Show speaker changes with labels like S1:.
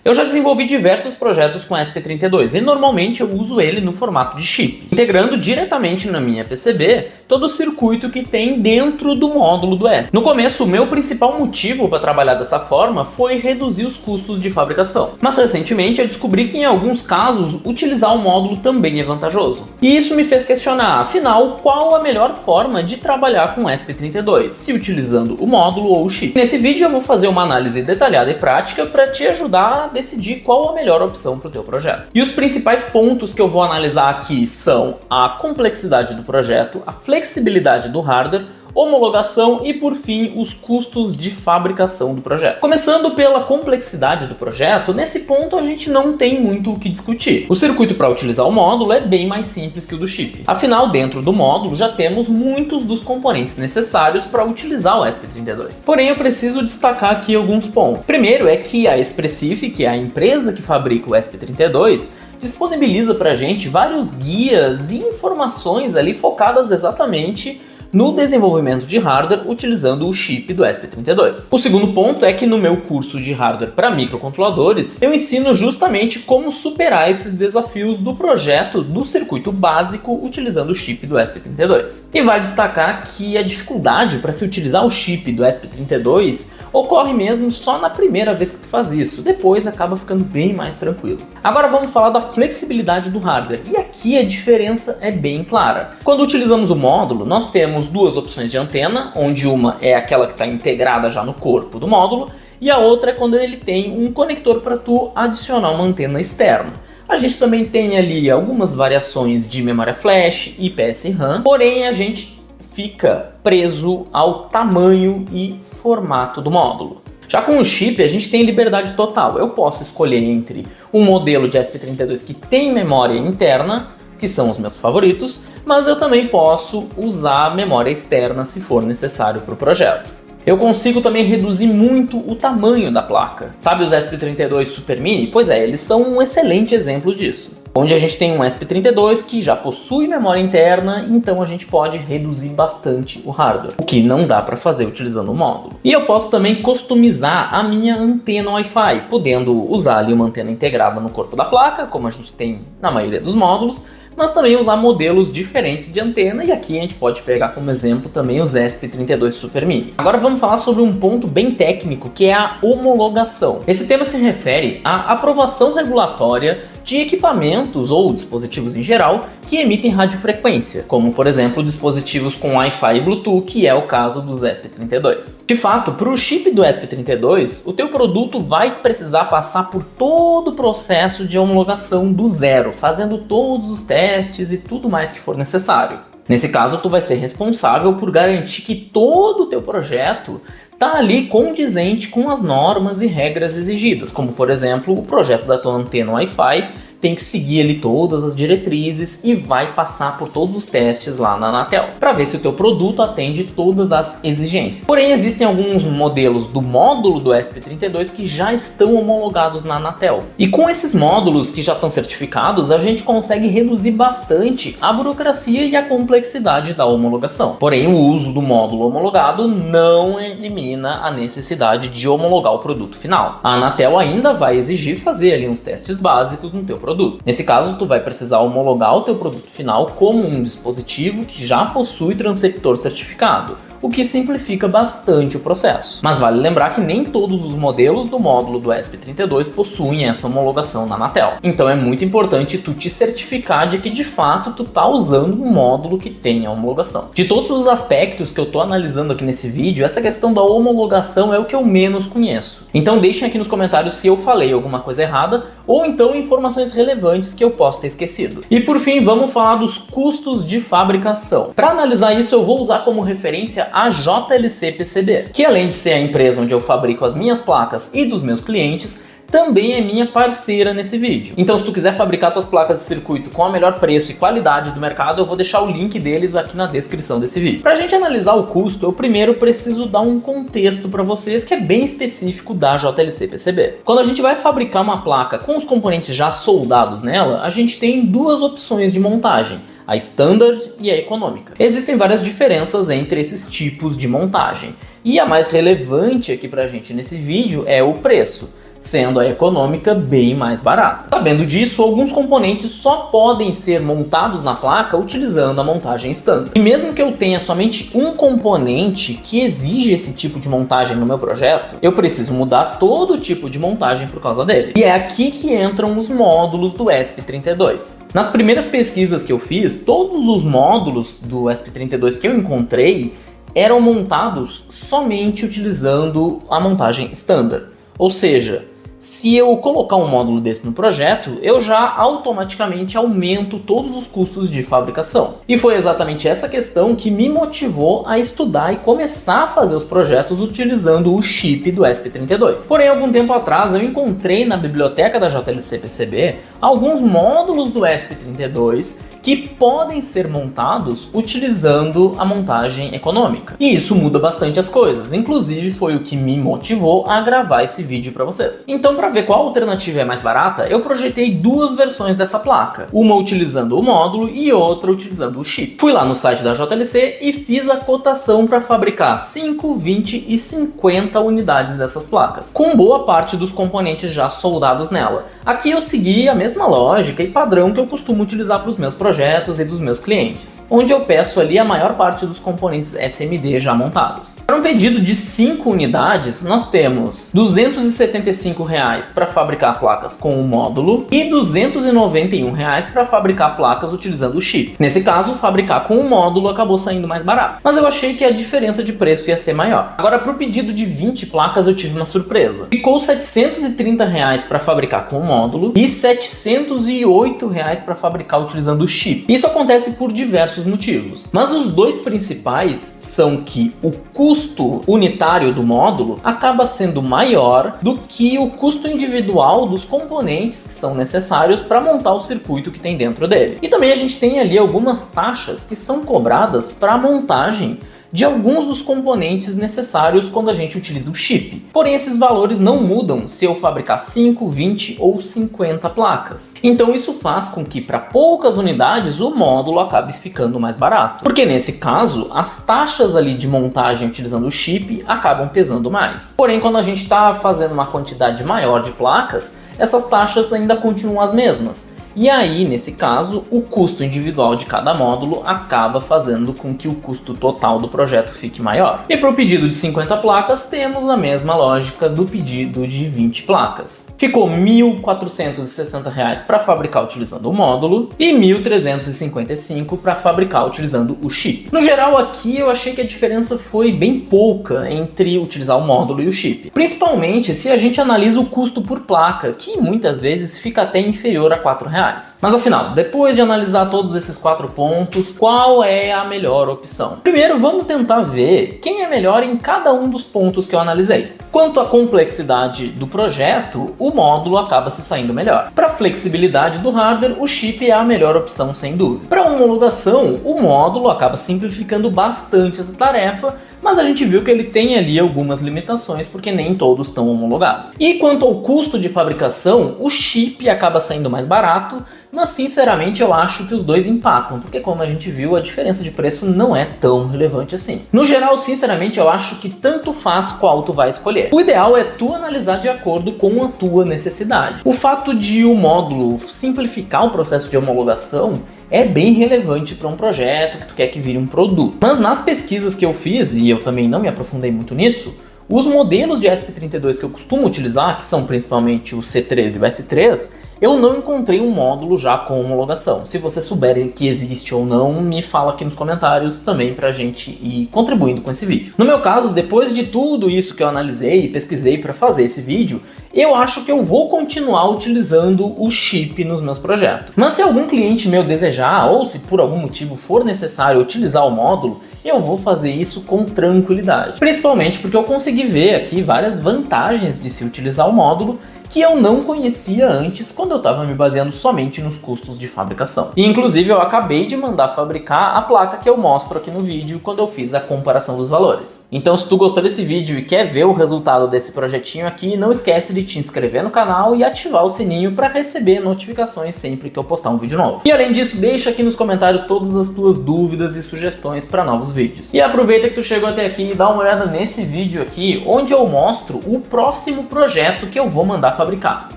S1: Eu já desenvolvi diversos projetos com ESP32 e normalmente eu uso ele no formato de chip, integrando diretamente na minha PCB todo o circuito que tem dentro do módulo do ESP. No começo, o meu principal motivo para trabalhar dessa forma foi reduzir os custos de fabricação, mas recentemente eu descobri que em alguns casos utilizar o módulo também é vantajoso. E isso me fez questionar, afinal, qual a melhor forma de trabalhar com ESP32, se utilizando o módulo ou o chip. Nesse vídeo eu vou fazer uma análise detalhada e prática para te ajudar a decidir qual a melhor opção para o teu projeto. E os principais pontos que eu vou analisar aqui são a complexidade do projeto, a flexibilidade do hardware, homologação e, por fim, os custos de fabricação do projeto. Começando pela complexidade do projeto, nesse ponto a gente não tem muito o que discutir. O circuito para utilizar o módulo é bem mais simples que o do chip. Afinal, dentro do módulo já temos muitos dos componentes necessários para utilizar o ESP32. Porém, eu preciso destacar aqui alguns pontos. Primeiro é que a Espressif, que é a empresa que fabrica o ESP32, disponibiliza para a gente vários guias e informações ali focadas exatamente no desenvolvimento de hardware utilizando o chip do ESP32. O segundo ponto é que no meu curso de hardware para microcontroladores, eu ensino justamente como superar esses desafios do projeto do circuito básico utilizando o chip do ESP32. E vai destacar que a dificuldade para se utilizar o chip do ESP32 ocorre mesmo só na primeira vez que tu faz isso, depois acaba ficando bem mais tranquilo. Agora vamos falar da flexibilidade do hardware, e aqui a diferença é bem clara. Quando utilizamos o módulo, nós temos duas opções de antena, onde uma é aquela que está integrada já no corpo do módulo, e a outra é quando ele tem um conector para tu adicionar uma antena externa. A gente também tem ali algumas variações de memória flash e PS-RAM, porém a gente fica preso ao tamanho e formato do módulo. Já com o chip, a gente tem liberdade total. Eu posso escolher entre um modelo de ESP32 que tem memória interna, que são os meus favoritos, mas eu também posso usar memória externa se for necessário para o projeto. Eu consigo também reduzir muito o tamanho da placa. Sabe os ESP32 Super Mini? Pois é, eles são um excelente exemplo disso. Onde a gente tem um ESP32 que já possui memória interna, então a gente pode reduzir bastante o hardware, o que não dá para fazer utilizando o módulo. E eu posso também customizar a minha antena Wi-Fi, podendo usar ali uma antena integrada no corpo da placa, como a gente tem na maioria dos módulos, mas também usar modelos diferentes de antena, e aqui a gente pode pegar como exemplo também os ESP32 Super Mini. Agora vamos falar sobre um ponto bem técnico, que é a homologação. Esse tema se refere à aprovação regulatória de equipamentos ou dispositivos em geral que emitem radiofrequência, como por exemplo dispositivos com Wi-Fi e Bluetooth, que é o caso dos ESP32. De fato, para o chip do ESP32, o teu produto vai precisar passar por todo o processo de homologação do zero, fazendo todos os testes e tudo mais que for necessário. Nesse caso, tu vai ser responsável por garantir que todo o teu projeto está ali condizente com as normas e regras exigidas, como por exemplo o projeto da tua antena Wi-Fi tem que seguir ali todas as diretrizes e vai passar por todos os testes lá na Anatel, para ver se o teu produto atende todas as exigências. Porém, existem alguns modelos do módulo do ESP32 que já estão homologados na Anatel. E com esses módulos que já estão certificados, a gente consegue reduzir bastante a burocracia e a complexidade da homologação. Porém, o uso do módulo homologado não elimina a necessidade de homologar o produto final. A Anatel ainda vai exigir fazer ali uns testes básicos no teu produto. Nesse caso, tu vai precisar homologar o teu produto final como um dispositivo que já possui transceptor certificado, o que simplifica bastante o processo. Mas vale lembrar que nem todos os modelos do módulo do ESP32 possuem essa homologação na Anatel. Então é muito importante tu te certificar de que de fato tu tá usando um módulo que tem a homologação. De todos os aspectos que eu tô analisando aqui nesse vídeo, essa questão da homologação é o que eu menos conheço. Então deixem aqui nos comentários se eu falei alguma coisa errada ou então informações relevantes que eu posso ter esquecido. E por fim, vamos falar dos custos de fabricação. Para analisar isso, eu vou usar como referência a JLC PCB, que além de ser a empresa onde eu fabrico as minhas placas e dos meus clientes, também é minha parceira nesse vídeo. Então se tu quiser fabricar tuas placas de circuito com o melhor preço e qualidade do mercado, eu vou deixar o link deles aqui na descrição desse vídeo. Pra gente analisar o custo, eu primeiro preciso dar um contexto para vocês que é bem específico da JLC PCB. Quando a gente vai fabricar uma placa com os componentes já soldados nela, a gente tem duas opções de montagem: a Standard e a Econômica. Existem várias diferenças entre esses tipos de montagem, e a mais relevante aqui pra gente nesse vídeo é o preço. sendo a econômica bem mais barata. Sabendo disso, alguns componentes só podem ser montados na placa utilizando a montagem standard. E mesmo que eu tenha somente um componente que exige esse tipo de montagem no meu projeto, eu preciso mudar todo o tipo de montagem por causa dele. E é aqui que entram os módulos do ESP32. Nas primeiras pesquisas que eu fiz, todos os módulos do ESP32 que eu encontrei eram montados somente utilizando a montagem standard. Ou seja, se eu colocar um módulo desse no projeto, eu já automaticamente aumento todos os custos de fabricação. E foi exatamente essa questão que me motivou a estudar e começar a fazer os projetos utilizando o chip do ESP32. Porém, algum tempo atrás eu encontrei na biblioteca da JLC PCB alguns módulos do ESP32 que podem ser montados utilizando a montagem econômica. E isso muda bastante as coisas, inclusive foi o que me motivou a gravar esse vídeo para vocês. Então, para ver qual alternativa é mais barata, eu projetei duas versões dessa placa, uma utilizando o módulo e outra utilizando o chip. Fui lá no site da JLC e fiz a cotação para fabricar 5, 20 e 50 unidades dessas placas, com boa parte dos componentes já soldados nela. Aqui eu segui a mesma lógica e padrão que eu costumo utilizar para os meus projetos e dos meus clientes, onde eu peço ali a maior parte dos componentes SMD já montados. Para um pedido de 5 unidades, nós temos R$ 275 para fabricar placas com o módulo e R$ 291 para fabricar placas utilizando o chip. Nesse caso, fabricar com o módulo acabou saindo mais barato, mas eu achei que a diferença de preço ia ser maior. Agora, para o pedido de 20 placas, eu tive uma surpresa. Ficou R$ 730 para fabricar com o módulo e R$ 708 para fabricar utilizando o chip. Isso acontece por diversos motivos, mas os dois principais são que o custo unitário do módulo acaba sendo maior do que o custo individual dos componentes que são necessários para montar o circuito que tem dentro dele. E também a gente tem ali algumas taxas que são cobradas para a montagem de alguns dos componentes necessários quando a gente utiliza o chip. Porém, esses valores não mudam se eu fabricar 5, 20 ou 50 placas. Então isso faz com que para poucas unidades o módulo acabe ficando mais barato. Porque nesse caso, as taxas ali de montagem utilizando o chip acabam pesando mais. Porém, quando a gente está fazendo uma quantidade maior de placas, essas taxas ainda continuam as mesmas. E aí, nesse caso, o custo individual de cada módulo acaba fazendo com que o custo total do projeto fique maior. E para o pedido de 50 placas, temos a mesma lógica do pedido de 20 placas. Ficou R$ 1.460 para fabricar utilizando o módulo e R$ 1.355 para fabricar utilizando o chip. No geral, aqui eu achei que a diferença foi bem pouca entre utilizar o módulo e o chip. Principalmente se a gente analisa o custo por placa, que muitas vezes fica até inferior a R$ 4. Mas afinal, depois de analisar todos esses 4 pontos, qual é a melhor opção? Primeiro, vamos tentar ver quem é melhor em cada um dos pontos que eu analisei. Quanto à complexidade do projeto, o módulo acaba se saindo melhor. Para a flexibilidade do hardware, o chip é a melhor opção sem dúvida. Para homologação, o módulo acaba simplificando bastante essa tarefa, mas a gente viu que ele tem ali algumas limitações porque nem todos estão homologados. E quanto ao custo de fabricação, o chip acaba saindo mais barato, mas sinceramente eu acho que os dois empatam, porque como a gente viu, a diferença de preço não é tão relevante assim. No geral, sinceramente, eu acho que tanto faz qual tu vai escolher. O ideal é tu analisar de acordo com a tua necessidade. O fato de o módulo simplificar o processo de homologação é bem relevante para um projeto que tu quer que vire um produto. Mas nas pesquisas que eu fiz, e eu também não me aprofundei muito nisso, os modelos de ESP32 que eu costumo utilizar, que são principalmente o C3 e o S3, eu não encontrei um módulo já com homologação. Se você souber que existe ou não, me fala aqui nos comentários também pra gente ir contribuindo com esse vídeo. No meu caso, depois de tudo isso que eu analisei e pesquisei para fazer esse vídeo, eu acho que eu vou continuar utilizando o chip nos meus projetos. Mas se algum cliente meu desejar, ou se por algum motivo for necessário utilizar o módulo, eu vou fazer isso com tranquilidade. Principalmente porque eu consegui ver aqui várias vantagens de se utilizar o módulo que eu não conhecia antes quando eu estava me baseando somente nos custos de fabricação. E inclusive eu acabei de mandar fabricar a placa que eu mostro aqui no vídeo quando eu fiz a comparação dos valores. Então se tu gostou desse vídeo e quer ver o resultado desse projetinho aqui, não esquece de te inscrever no canal e ativar o sininho para receber notificações sempre que eu postar um vídeo novo. E além disso, deixa aqui nos comentários todas as tuas dúvidas e sugestões para novos vídeos. E aproveita que tu chegou até aqui e dá uma olhada nesse vídeo aqui, onde eu mostro o próximo projeto que eu vou mandar fabricar.